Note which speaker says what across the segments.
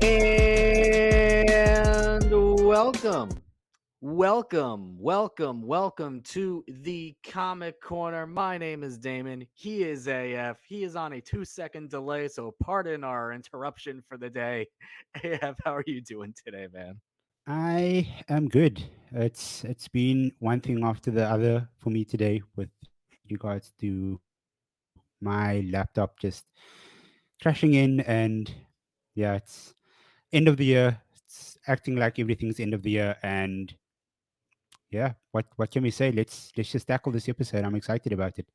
Speaker 1: And welcome to the Comic Corner. My name is Damon. He is AF. He is on a 2 second delay, so pardon our interruption for the day. AF, how are you doing today, man?
Speaker 2: I am good. It's been one thing after the other for me today with regards to my laptop just crashing in, and yeah, it's end of the year. It's acting like everything's end of the year, and yeah, what can we say? Let's just tackle this episode. I'm excited about it.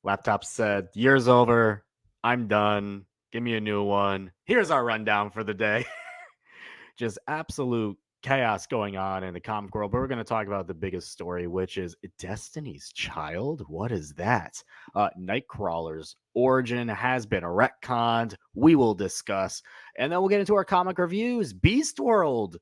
Speaker 1: Laptop said, "Year's over. I'm done. Give me a new one. Here's our rundown for the day." Just absolute chaos going on in the comic world. But we're going to talk about the biggest story, which is Destiny's Child. What is that? Nightcrawler's origin has been retconned. We will discuss. And then we'll get into our comic reviews. Beast World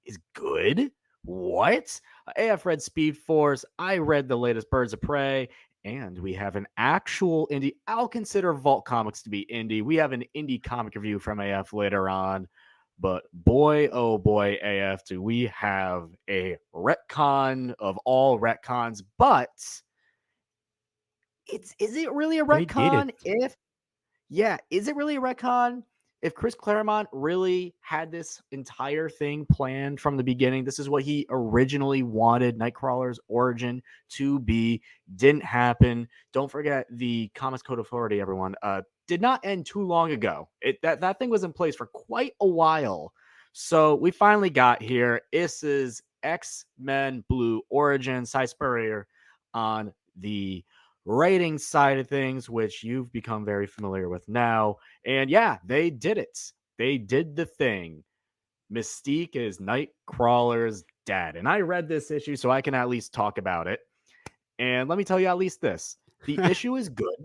Speaker 1: is good. What? AF read Speed Force. I read the latest Birds of Prey. And we have an actual indie. I'll consider Vault Comics to be indie. We have an indie comic review from AF later on. But boy, oh boy, AF, do we have a retcon of all retcons. But is it really a
Speaker 2: They did
Speaker 1: retcon
Speaker 2: it.
Speaker 1: if is it really a retcon? If Chris Claremont really had this entire thing planned from the beginning, this is what he originally wanted Nightcrawler's origin to be, didn't happen. Don't forget the Comics Code Authority, everyone. Did not end too long ago. That thing was in place for quite a while. So we finally got here. This is X-Men Blue Origin, Cy Spurrier on the writing side of things, which you've become very familiar with now. And yeah, they did it. They did the thing. Mystique is Nightcrawler's dad. And I read this issue, so I can at least talk about it. And let me tell you at least this: the issue is good.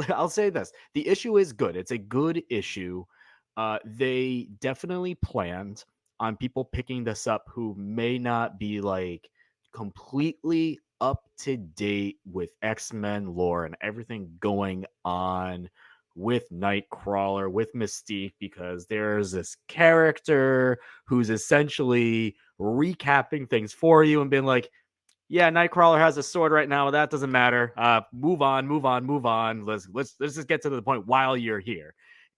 Speaker 1: I'll say this: the issue is good. It's a good issue. They definitely planned on people picking this up who may not be like completely up to date with X-Men lore and everything going on with Nightcrawler, with Mystique, because there's this character who's essentially recapping things for you and being like, yeah, Nightcrawler has a sword right now. That doesn't matter. Move on, move on, move on. Let's just get to the point while you're here.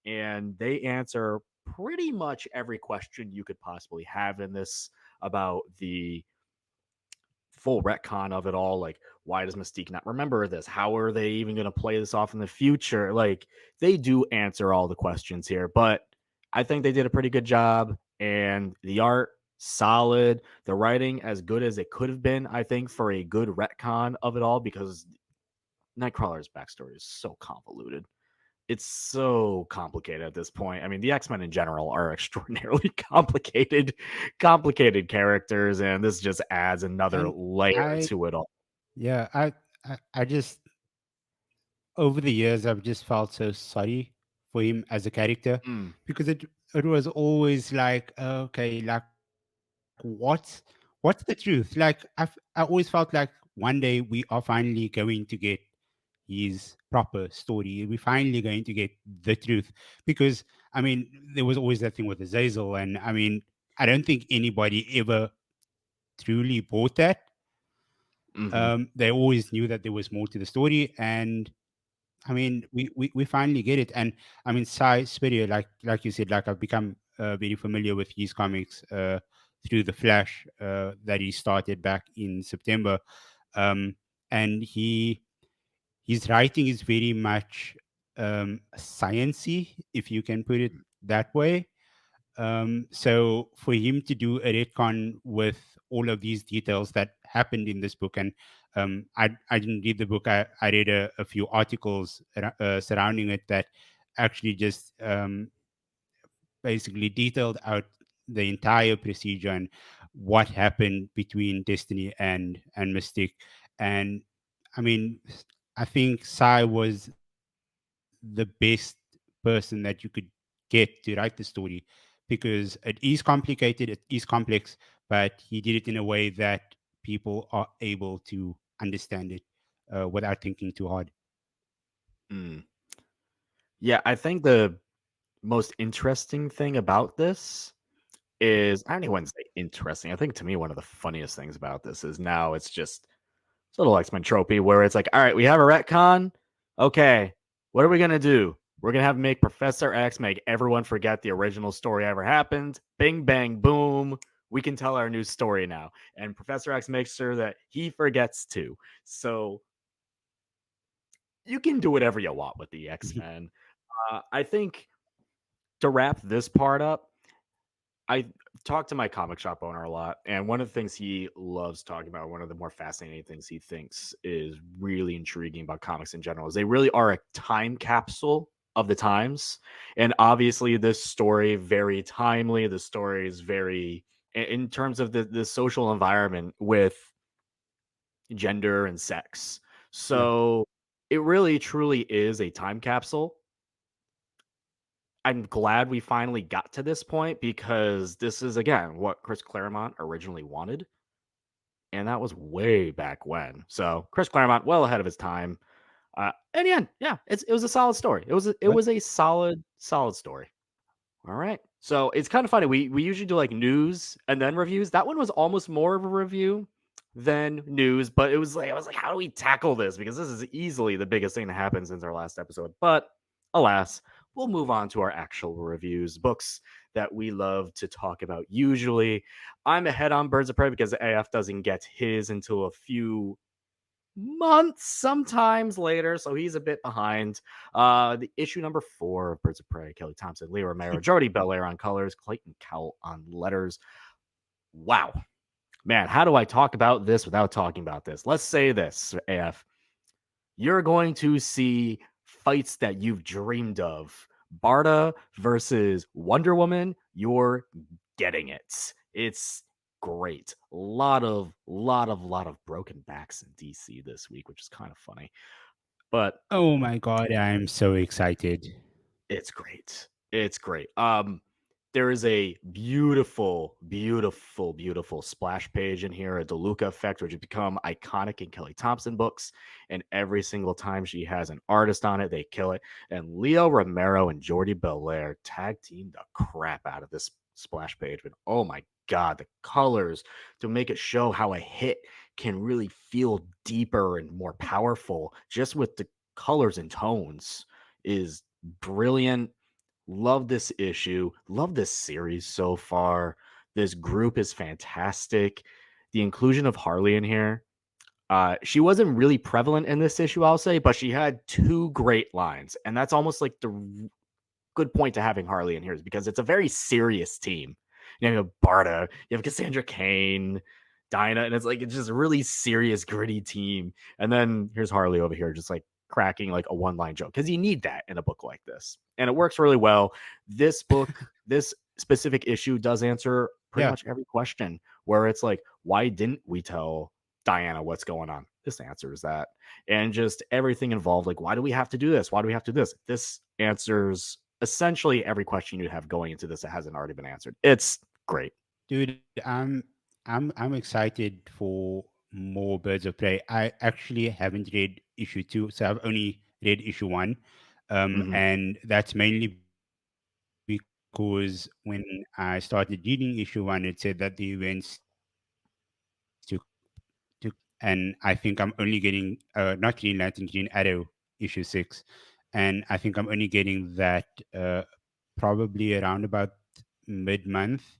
Speaker 1: And they answer pretty much every question you could possibly have in this about the full retcon of it all. Like, why does Mystique not remember this? How are they even going to play this off in the future? Like, they do answer all the questions here, but I think they did a pretty good job. And the art, solid. The writing, as good as it could have been, I think, for a good retcon of it all, because Nightcrawler's backstory is so convoluted. It's so complicated at this point. I mean, the X-Men in general are extraordinarily complicated characters, and this just adds another
Speaker 2: And
Speaker 1: layer
Speaker 2: I,
Speaker 1: to it all.
Speaker 2: yeah, I just over the years I've just felt so sorry for him as a character
Speaker 1: Mm,
Speaker 2: because it was always like okay, like what's the truth? Like I always felt like one day we are finally going to get his proper story. We're finally going to get the truth because I mean there was always that thing with Azazel, and I mean I don't think anybody ever truly bought that.
Speaker 1: hmm
Speaker 2: They always knew that there was more to the story, and I mean, we finally get it, and I mean, Cy Spirio, like you said, like I've become very familiar with his comics through the Flash that he started back in September, um, and his writing is very much sciency, if you can put it that way. So for him to do a retcon with all of these details that happened in this book, and I didn't read the book. I read a few articles surrounding it that actually just basically detailed out the entire procedure and what happened between Destiny and Mystique. And I mean, I think Sai was the best person that you could get to write the story because it is complicated, it is complex, but he did it in a way that people are able to understand it without thinking too hard.
Speaker 1: mm. Yeah, I think the most interesting thing about this is I don't even want to say interesting. I think to me one of the funniest things about this is now it's just it's a little X-Men tropey where it's like, all right, we have a retcon. Okay, what are we gonna do? We're gonna have to make Professor X make everyone forget the original story ever happened. Bing bang boom. We can tell our new story now. And Professor X makes sure that he forgets too. So you can do whatever you want with the X-Men. I think to wrap this part up, I talk to my comic shop owner a lot, and one of the things he loves talking about, one of the more fascinating things he thinks is really intriguing about comics in general, is they really are a time capsule of the times. And obviously, this story very timely. The story is very in terms of the social environment with gender and sex.
Speaker 2: Yeah.
Speaker 1: So it really truly is a time capsule. I'm glad we finally got to this point because this is again what Chris Claremont originally wanted, and that was way back when. So Chris Claremont, well ahead of his time. In the end, yeah, it was a solid story. It
Speaker 2: What?
Speaker 1: was a solid story. All right. So it's kind of funny. We usually do like news and then reviews. That one was almost more of a review than news, but it was like I was like, how do we tackle this? Because this is easily the biggest thing that happened since our last episode. But alas, we'll move on to our actual reviews, books that we love to talk about. Usually, I'm ahead on Birds of Prey because AF doesn't get his until a few months, sometimes later, so he's a bit behind. The issue number 4 of Birds of Prey, Kelly Thompson, Leo Romero, Jordy Belair on colors, Clayton Cowell on letters. Wow. Man, how do I talk about this without talking about this? Let's say this, AF. You're going to see fights that you've dreamed of. Barda versus Wonder Woman, you're getting it. It's great. Lot of broken backs in DC this week, which is kind of funny. But
Speaker 2: Oh my god, I'm so excited.
Speaker 1: it's great. It's great. There is a beautiful splash page in here, a DeLuca effect, which has become iconic in Kelly Thompson books. And every single time she has an artist on it, they kill it. And Leo Romero and Jordy Belair tag team the crap out of this splash page. But oh my god, the colors to make it show how a hit can really feel deeper and more powerful just with the colors and tones is brilliant. Love this issue. Love this series so far. This group is fantastic. The inclusion of Harley in here. She wasn't really prevalent in this issue, I'll say, but she had two great lines. And that's almost like the good point to having Harley in here is because it's a very serious team. You have Barda, you have Cassandra Cain, Dinah, and it's just a really serious, gritty team. And then here's Harley over here, just like cracking like a one-line joke because you need that in a book like this, and it works really well. This book, this specific issue, does answer pretty
Speaker 2: Yeah,
Speaker 1: much every question. Where it's like, why didn't we tell Diana what's going on? This answers that, and just everything involved. Like, why do we have to do this? Why do we have to do this? This answers essentially every question you have going into this that hasn't already been answered. It's great.
Speaker 2: dude, I'm excited for more Birds of Prey. I actually haven't read issue 2, so I've only read issue 1.
Speaker 1: Mhm.
Speaker 2: And that's mainly because when I started reading issue 1, it said that the events took and I think I'm only getting not Green Lantern, Green Arrow issue 6, and I think I'm only getting that probably around about mid-month.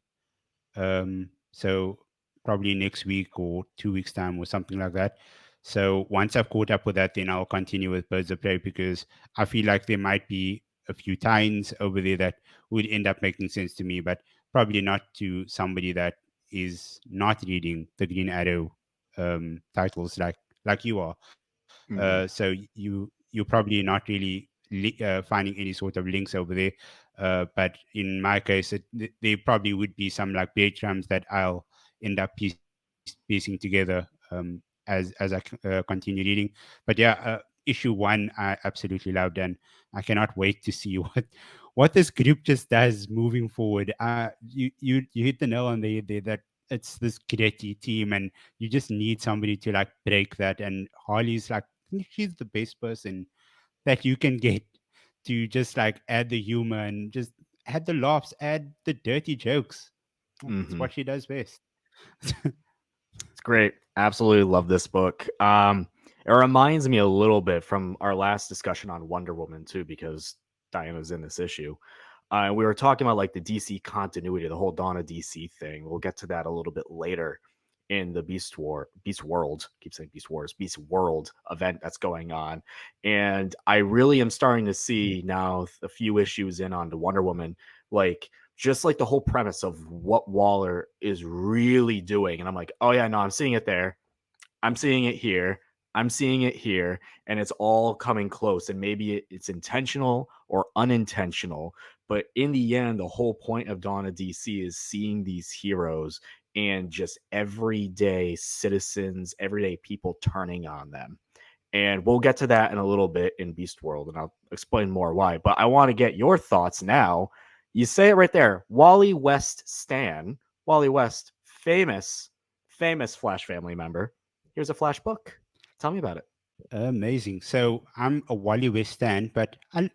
Speaker 2: So probably next week or 2 weeks time or something like that. So once I've caught up with that, then I'll continue with Birds of Prey because I feel like there might be a few tines over there that would end up making sense to me, but probably not to somebody that is not reading the Green Arrow titles like you are. So
Speaker 1: Mhm.
Speaker 2: you're probably not really finding any sort of links over there. But in my case, there probably would be some like breadcrumbs that I'll end up piecing together as I continue reading. But yeah, issue 1 I absolutely loved, and I cannot wait to see what this group just does moving forward. You hit the nail on the head there that it's this gritty team, and you just need somebody to like break that. And Harley's like, she's the best person that you can get to just like add the humor and just add the laughs, add the dirty jokes. It's
Speaker 1: Hmm.
Speaker 2: what she does best.
Speaker 1: It's great. Absolutely love this book. It reminds me a little bit from our last discussion on Wonder Woman too, because Diana's in this issue. We were talking about like the DC continuity, the whole Dawn of DC thing. We'll get to that a little bit later in the Beast World. I keep saying Beast Wars, Beast World event that's going on, and I really am starting to see now a few issues in on the Wonder Woman, like just like the whole premise of what Waller is really doing, and I'm like, oh yeah, no, I'm seeing it there. I'm seeing it here. I'm seeing it here, and it's all coming close. And maybe it's intentional or unintentional, but in the end, the whole point of Dawn of DC is seeing these heroes and just everyday citizens, everyday people turning on them. And we'll get to that in a little bit in Beast World, and I'll explain more why. But I want to get your thoughts now. You say it right there, Wally West Stan, Wally West, famous Flash family member. Here's a Flash book. Tell me about it.
Speaker 2: Amazing. So I'm a Wally West stan, but I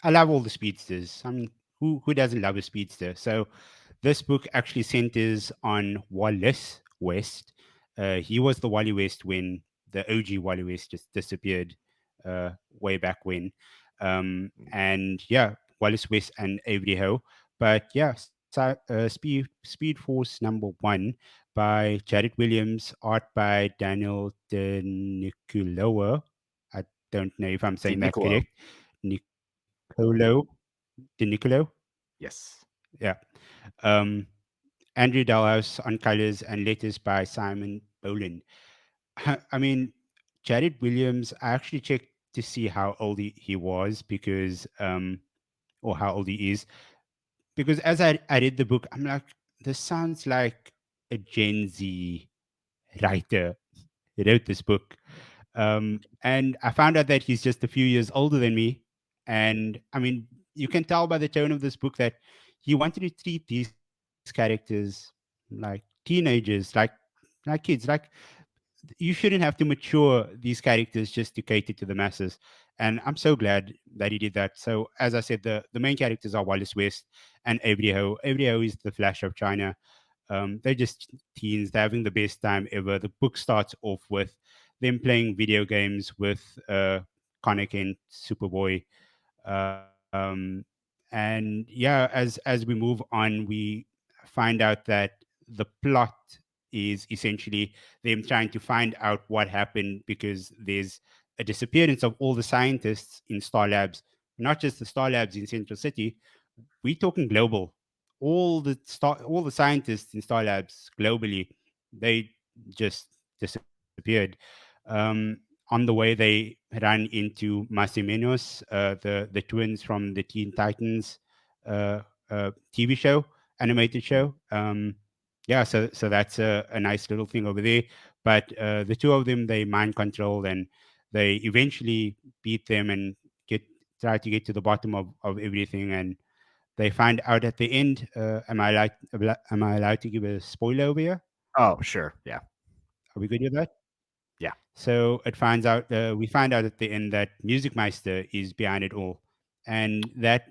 Speaker 2: love all the speedsters. I mean, who doesn't love a speedster? So this book actually centers on Wallace West. He was the Wally West when the OG Wally West just disappeared way back when. And yeah, Wallace West and Avery Ho. But yeah, Speed Force #1 by Jared Williams, art by Daniel De Nicolo. I don't know if I'm
Speaker 1: Di
Speaker 2: saying that
Speaker 1: Nicolo.
Speaker 2: correct. Nicolo De Nicolo.
Speaker 1: Yes.
Speaker 2: Yeah. Um, Andrew Dalhouse on colors and letters by Simon Boland. I mean, Jared Williams, I actually checked to see how old he was because, or how old he is, because as I read the book, I'm like, this sounds like a Gen Z writer wrote this book. And I found out that he's just a few years older than me. And I mean, you can tell by the tone of this book that he wanted to treat these characters like teenagers, like kids. Like you shouldn't have to mature these characters just to cater to the masses. And I'm so glad that he did that. So as I said, the main characters are Wallace West and Avery Ho. Avery Ho is the Flash of China. They're just teens. They're having the best time ever. The book starts off with them playing video games with Connor Kent, Superboy. Um, and yeah, as we move on, we find out that the plot is essentially them trying to find out what happened because there's a disappearance of all the scientists in Star Labs, not just the Star Labs in Central City. We're talking global. All the scientists in Star Labs globally, they just disappeared. On the way, they ran into Masiminos, the twins from the Teen Titans TV show, animated show. Yeah, so that's a nice little thing over there. But the two of them, they mind control, and they eventually beat them and get try to get to the bottom of everything. And they find out at the end. Am I allowed to give a spoiler over here?
Speaker 1: Oh, sure. Yeah.
Speaker 2: Are we good with that?
Speaker 1: Yeah.
Speaker 2: So it finds out. We find out at the end that Music Meister is behind it all, and that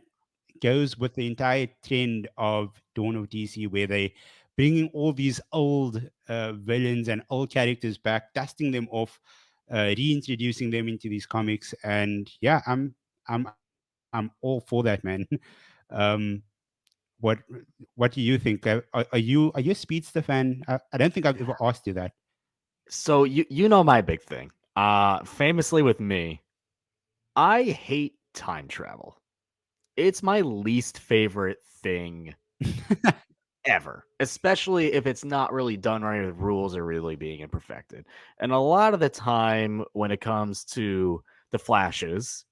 Speaker 2: goes with the entire trend of Dawn of DC, where they bringing all these old villains and old characters back, dusting them off, reintroducing them into these comics, and yeah, I'm all for that, man. um, what what do you think? Are you a Speedster fan? I don't think I've ever asked you that.
Speaker 1: So you know my big thing. Famously with me, I hate time travel. It's my least favorite thing ever, especially if it's not really done right, if rules are really being imperfected. And a lot of the time when it comes to the flashes,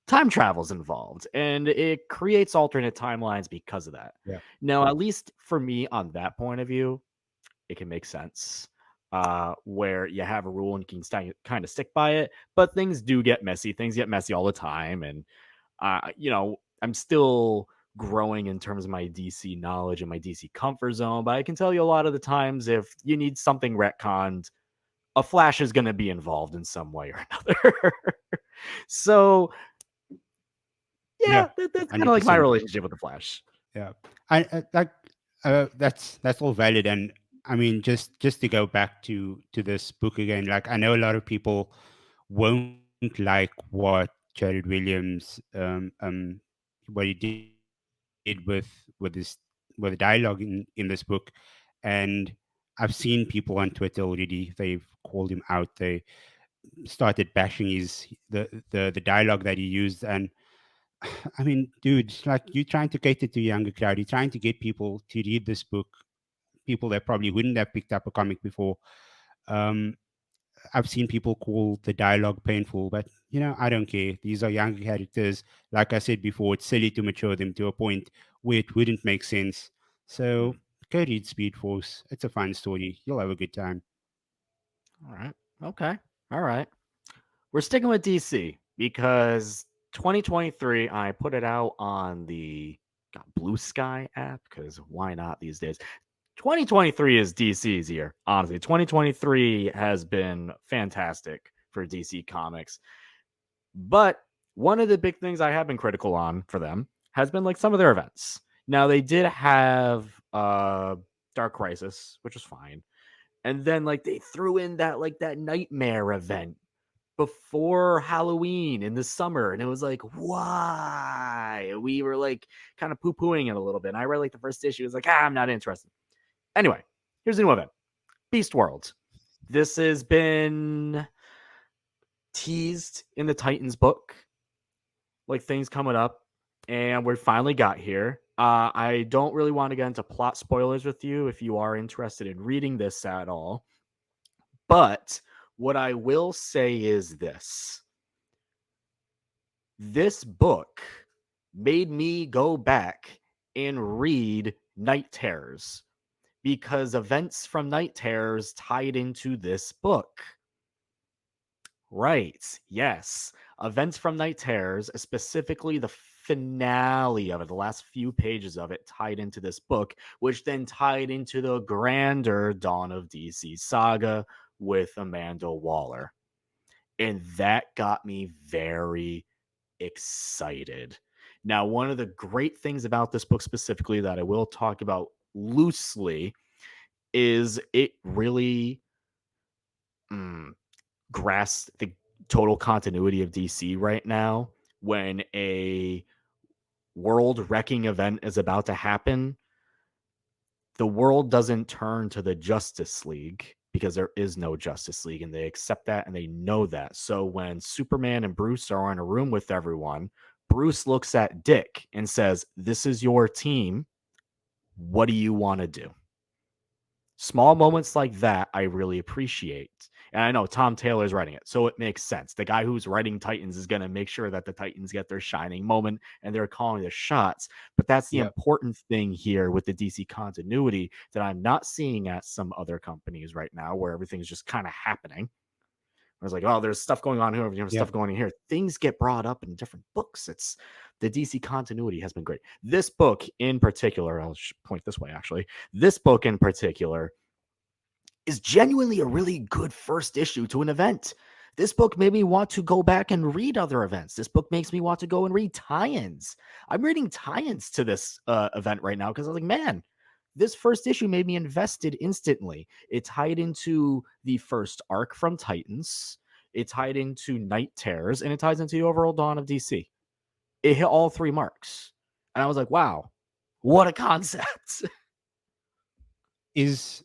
Speaker 1: time travel's involved and it creates alternate timelines because of that.
Speaker 2: Yeah,
Speaker 1: Now, at least for me on that point of view, it can make sense. Where you have a rule and you can kind of stick by it, but things do get messy. Things get messy all the time, and I'm still growing in terms of my DC knowledge and my DC comfort zone. But I can tell you a lot of the times, if you need something retconned, a Flash is going to be involved in some way or another. So Yeah,
Speaker 2: Yeah,
Speaker 1: that's kind of like my
Speaker 2: 100%.
Speaker 1: relationship with the Flash.
Speaker 2: Yeah, like that's all valid. And I mean, just to go back to this book again, like I know a lot of people won't like what Jared Williams what he did with the dialogue in this book, and I've seen people on Twitter already. They've called him out. They started bashing the dialogue that he used. And I mean, dude, like you're trying to cater to a younger crowd. You're trying to get people to read this book, people that probably wouldn't have picked up a comic before. Um, I've seen people call the dialogue painful, but I don't care. These are younger characters. Like I said before, it's silly to mature them to a point where it wouldn't make sense. So
Speaker 1: Mm,
Speaker 2: go read Speed Force. It's a fun story. You'll have a good time.
Speaker 1: all right. Okay. All right. We're sticking with DC because 2023, I put it out on the Blue Sky app because why not these days? 2023 is DC's year, honestly. 2023 has been fantastic for DC Comics. But one of the big things I have been critical on for them has been like some of their events. Now they did have Dark Crisis, which was fine. And then like they threw in that nightmare event before Halloween in the summer. And it was like, why? We were like kind of poo-pooing it a little bit. And I read like the first issue. It was like, I'm not interested. Anyway, here's a new event. Beast World. This has been teased in the Titans book, like things coming up, and we finally got here. I don't really want to get into plot spoilers with you if you are interested in reading this at all. But what I will say is this book made me go back and read Night Terrors because events from Night Terrors tied into this book. Right. Yes. Events from Night Terrors, specifically the finale of it, the last few pages of it, tied into this book, which then tied into the grander Dawn of DC saga with Amanda Waller. And that got me very excited. Now, one of the great things about this book specifically that I will talk about loosely is it really mm, grasps the total continuity of DC right now. When a world wrecking event is about to happen, the world doesn't turn to the Justice League because there is no Justice League, and they accept that and they know that. So when Superman and Bruce are in a room with everyone, Bruce looks at Dick and says, "This is your team. What do you want to do?" Small moments like that I really appreciate. And I know Tom Taylor's writing it, so it makes sense. The guy who's writing Titans is going to make sure that the Titans get their shining moment and they're calling the shots. But that's the
Speaker 2: Yep.
Speaker 1: important thing here with the DC continuity that I'm not seeing at some other companies right now where everything's just kind of happening. I was like, oh, there's stuff going on here, there's
Speaker 2: Yep.
Speaker 1: stuff going on here. Things get brought up in different books. It's the DC continuity has been great. This book in particular, I'll point this way actually. This book in particular is genuinely a really good first issue to an event. This book made me want to go back and read other events. This book makes me want to go and read tie-ins. I'm reading tie-ins to this event right now because I was like, man, this first issue made me invested instantly. It tied into the first arc from Titans. It tied into Night Terrors, and it ties into the overall Dawn of DC. It hit all three marks. And I was like, wow, what a concept.
Speaker 2: Is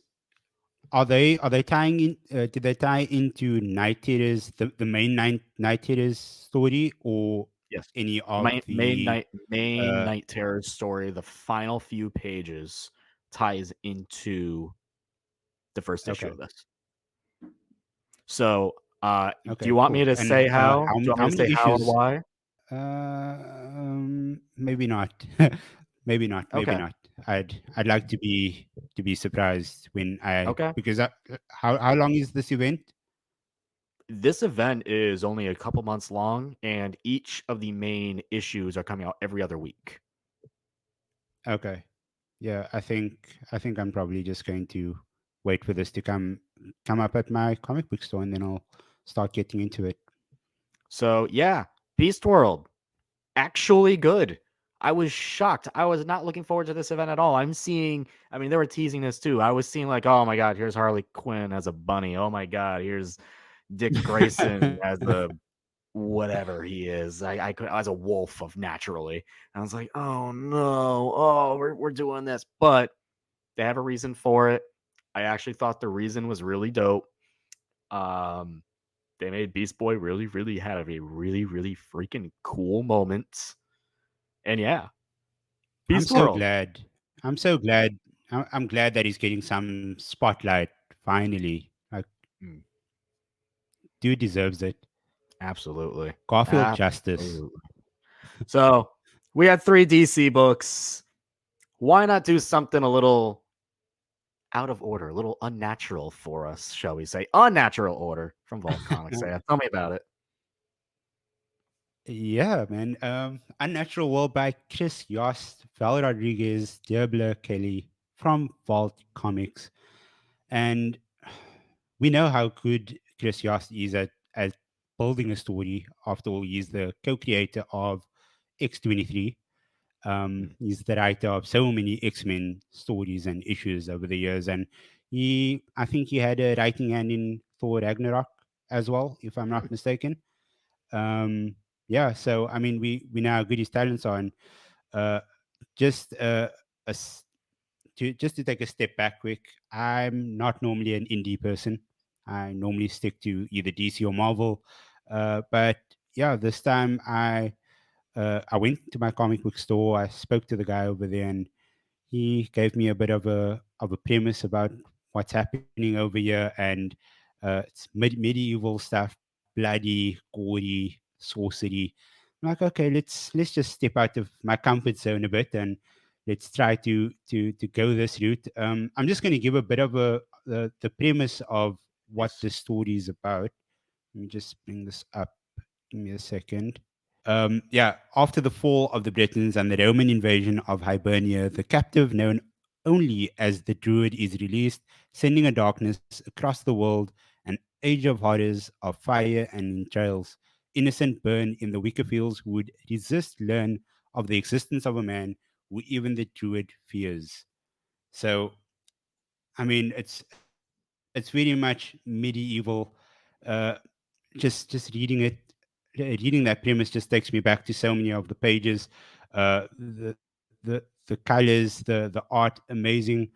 Speaker 2: are they tying in? Did they tie into Night Eaters, the main Night Eaters story, or
Speaker 1: Yes.
Speaker 2: any of
Speaker 1: Main main
Speaker 2: the?
Speaker 1: night main
Speaker 2: Uh,
Speaker 1: night terror story, the final few pages ties into the first issue
Speaker 2: okay,
Speaker 1: of this. So, do
Speaker 2: okay,
Speaker 1: you want me
Speaker 2: cool.
Speaker 1: to
Speaker 2: And
Speaker 1: say how? Do you want me
Speaker 2: how
Speaker 1: to say
Speaker 2: many
Speaker 1: how and
Speaker 2: issues?
Speaker 1: why?
Speaker 2: Maybe not. Maybe not. Maybe
Speaker 1: Okay.
Speaker 2: not. I'd like to be surprised when I
Speaker 1: Okay.
Speaker 2: because how long is this event?
Speaker 1: This event is only a couple months long, and each of the main issues are coming out every other week.
Speaker 2: Okay. Yeah, I think I'm probably just going to wait for this to come up at my comic book store, and then I'll start getting into it.
Speaker 1: So, yeah, Beast World actually good. I was shocked. I was not looking forward to this event at all. I'm seeing, I mean, they were teasing this too. I was seeing like, oh my god, here's Harley Quinn as a bunny. Oh my god, here's Dick Grayson as a whatever he is. I could as a wolf of naturally. I was like, oh no, oh we're doing this, but they have a reason for it. I actually thought the reason was really dope. Um, they made Beast Boy really have a really freaking cool moment. And yeah,
Speaker 2: I'm
Speaker 1: Beast
Speaker 2: so
Speaker 1: World.
Speaker 2: glad. I'm so glad. I'm glad that he's getting some spotlight finally. Like,
Speaker 1: Mm,
Speaker 2: dude deserves it.
Speaker 1: absolutely.
Speaker 2: Garfield justice.
Speaker 1: Absolutely. So we had 3 DC books. Why not do something a little out of order, a little unnatural for us, shall we say? Unnatural Order from Vault Comics. Tell me about it.
Speaker 2: Yeah, man. Unnatural World by Chris Yost, Val Rodriguez, Diablo Kelly from Vault Comics. And we know how good Chris Yost is at building a story. After all, he's the co-creator of X-23.
Speaker 1: Mm,
Speaker 2: He's the writer of so many X-Men stories and issues over the years. And I think he had a writing hand in Thor Ragnarok as well, if I'm
Speaker 1: mm,
Speaker 2: not mistaken. Yeah, so I mean, we know how good his talents are. And uh, just a s- just to take a step back quick, I'm not normally an indie person. I normally stick to either DC or Marvel. But yeah, this time I went to my comic book store. I spoke to the guy over there, and he gave me a bit of a premise about what's happening over here, and it's medieval stuff, bloody, gory, sorcery. I'm like, okay, let's just step out of my comfort zone a bit and let's try to go this route. I'm just going to give a bit of the premise of what
Speaker 1: nice.
Speaker 2: the story is about. Let me just bring this up. Give me a second. Yeah, after the fall of the Britons and the Roman invasion of Hibernia, the captive known only as the Druid is released, sending a darkness across the world, an age of horrors, of fire and entrails. Innocent burn in the wicker fields who would resist learn of the existence of a man who even the Druid fears. So, I mean, it's very much medieval. Uh, just reading that premise just takes me back to so many of the pages, the colors, the art, amazing.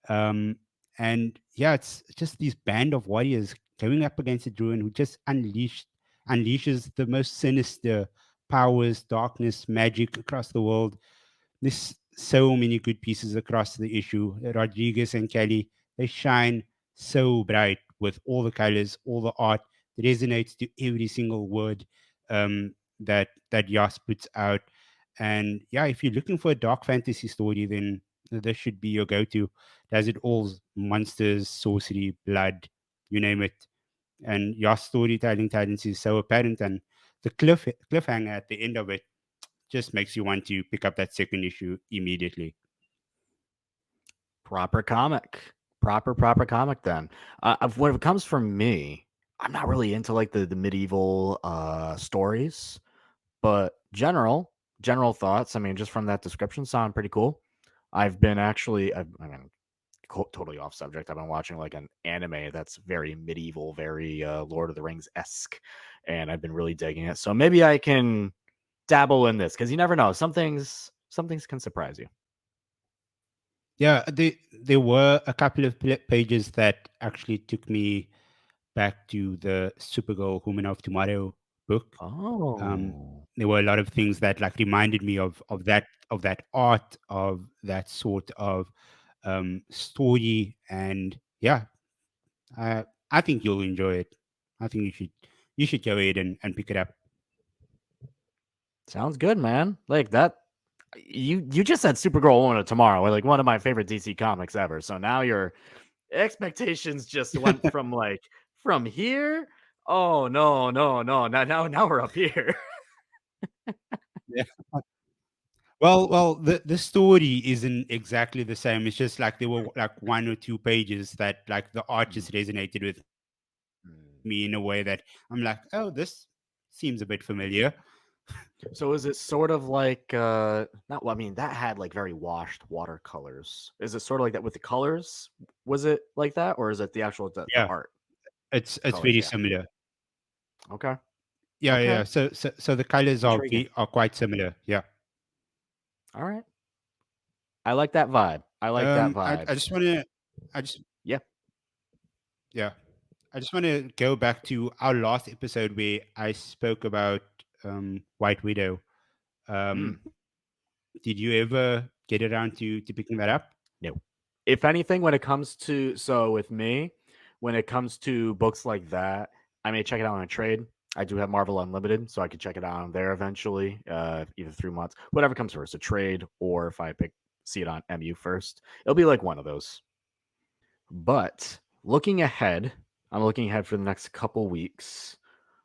Speaker 2: um and yeah, it's just these band of warriors going up against a druid who just unleashes the most sinister powers, darkness, magic across the world. There's so many good pieces across the issue. Rodriguez and Kelly, they shine so bright with all the colors, all the art. It resonates to every single word that Yas puts out. And yeah, if you're looking for a dark fantasy story, then this should be your go-to. Does it all: monsters, sorcery, blood, you name it. And Yas storytelling talents is so apparent, and the cliffhanger at the end of it just makes you want to pick up that second issue immediately.
Speaker 1: Proper comic. Proper comic then. When it comes from me, I'm not really into like the medieval stories, but general thoughts. I mean, just from that description, sound pretty cool. I've been actually, I mean, totally off subject. I've been watching like an anime that's very medieval, very Lord of the Rings esque, and I've been really digging it. So maybe I can dabble in this because you never know. Some things can surprise you.
Speaker 2: Yeah, there were a couple of pages that actually took me back to the Supergirl Woman of Tomorrow book. Um,
Speaker 1: Oh,
Speaker 2: there were a lot of things that like reminded me of that art, of that sort of story. And yeah, I think you'll enjoy it. I think you should go ahead and pick it up.
Speaker 1: sounds good, man. Like that. You just said Supergirl Woman of Tomorrow, like one of my favorite DC comics ever. So now your expectations just went from like from here. Oh no! Now we're up here.
Speaker 2: Yeah. Well, the story isn't exactly the same. It's just like there were like one or two pages that like the art
Speaker 1: Mm,
Speaker 2: just resonated with me in a way that
Speaker 1: mm.
Speaker 2: I'm like, oh, this seems a bit familiar.
Speaker 1: So is it sort of like not well, I mean that had like very washed watercolors. Is it sort of like that with the colors? Was it like that or is it the actual the
Speaker 2: Yeah,
Speaker 1: art? The
Speaker 2: it's
Speaker 1: colors,
Speaker 2: very
Speaker 1: yeah.
Speaker 2: similar.
Speaker 1: Okay.
Speaker 2: Yeah, yeah.
Speaker 1: Okay.
Speaker 2: Yeah. So the colors
Speaker 1: Intriguing.
Speaker 2: are quite similar. Yeah.
Speaker 1: All right. I like that vibe. I like that vibe.
Speaker 2: I just want to, I just
Speaker 1: Yeah.
Speaker 2: yeah, I just want to go back to our last episode where I spoke about White Widow.
Speaker 1: Mm.
Speaker 2: Um, did you ever get around to picking that up?
Speaker 1: No. If anything, when it comes to so with me, when it comes to books like that, I may check it out on a trade. I do have Marvel Unlimited, so I could check it out on there eventually, either 3 months, whatever comes first, a trade or if I pick see it on MU first, it'll be like one of those. But looking ahead, I'm looking ahead for the next couple weeks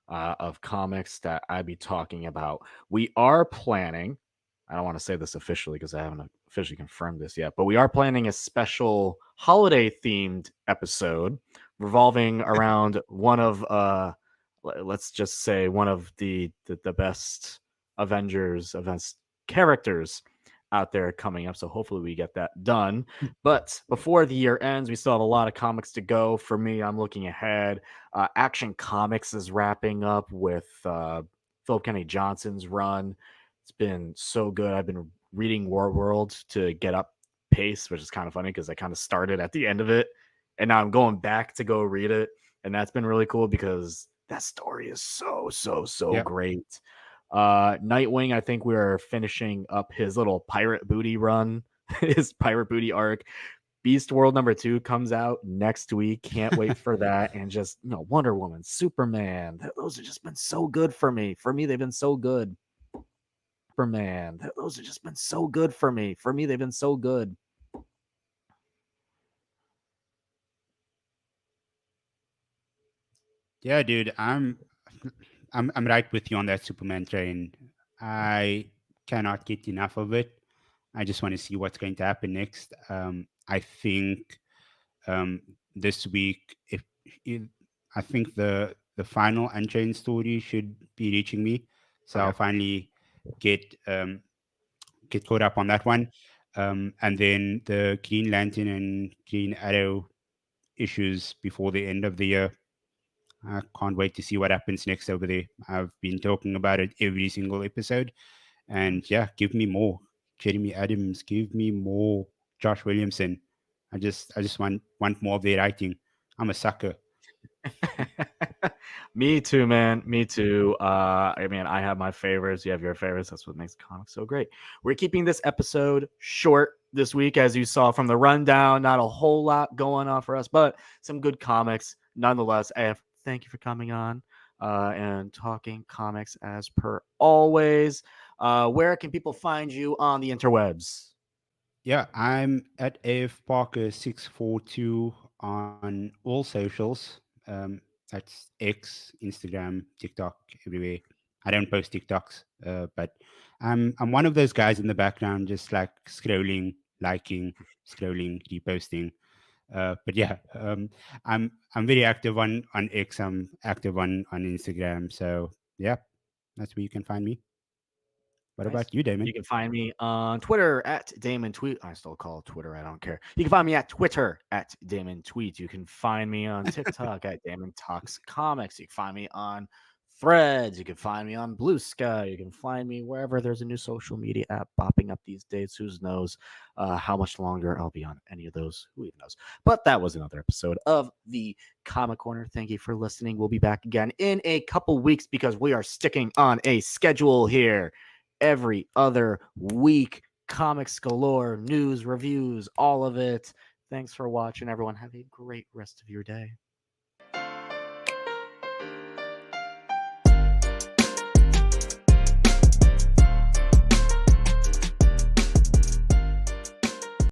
Speaker 1: of comics that I'd be talking about. We are planning, I don't want to say this officially because I haven't officially confirmed this yet, but we are planning a special holiday themed episode revolving around one of let's just say one of the best Avengers events characters out there coming up. So hopefully we get that done. But before the year ends, we still have a lot of comics to go. For me, I'm looking ahead. Action Comics is wrapping up with Philip Kennedy Johnson's run. It's been so good. I've been reading War World to get up pace, which is kind of funny because I kind of started at the end of it, and now I'm going back to go read it, and that's been really cool because that story is so
Speaker 2: Yeah.
Speaker 1: great. Nightwing, I think we're finishing up his little pirate booty run, his pirate booty arc. Beast World number 2 comes out next week. Can't wait for that. And just, Wonder Woman, Superman. Those have just been so good for me. For me, they've been so good. Superman. Those have just been so good for me. For me, they've been so good.
Speaker 2: Yeah, dude, I'm right with you on that Superman train. I cannot get enough of it. I just want to see what's going to happen next. I think um, this week, if I think the final Unchained story should be reaching me, so I'll
Speaker 1: Okay.
Speaker 2: finally get get caught up on that one. And then the Green Lantern and Green Arrow issues before the end of the year. I can't wait to see what happens next over there. I've been talking about it every single episode. And yeah, give me more. Jeremy Adams, give me more Josh Williamson. I just want more of their writing. I'm a sucker.
Speaker 1: Me too, man. Me too. I mean, I have my favorites. You have your favorites. That's what makes comics so great. We're keeping this episode short this week, as you saw from the rundown. Not a whole lot going on for us, but some good comics nonetheless. AF, thank you for coming on and talking comics as per always. Where can people find you on the interwebs?
Speaker 2: Yeah, I'm at AF Parker 642 on all socials. That's X, Instagram, TikTok, everywhere. I don't post TikToks, but I'm one of those guys in the background, just like scrolling, liking, scrolling, reposting. But yeah, I'm very active on X. I'm active on Instagram. So yeah, that's where you can find me. What
Speaker 1: Nice.
Speaker 2: about you, Damon?
Speaker 1: You can find me on Twitter at Damon Tweet. I still call it Twitter. I don't care. You can find me at Twitter at Damon Tweet. You can find me on TikTok at Damon Talks Comics. You can find me on Threads. You can find me on Blue Sky. You can find me wherever there's a new social media app popping up these days. Who knows how much longer I'll be on any of those? Who even knows? But that was another episode of the Comic Corner. Thank you for listening. We'll be back again in a couple weeks because we are sticking on a schedule here every other week. Comics galore, news, reviews, all of it. Thanks for watching, everyone. Have a great rest of your day.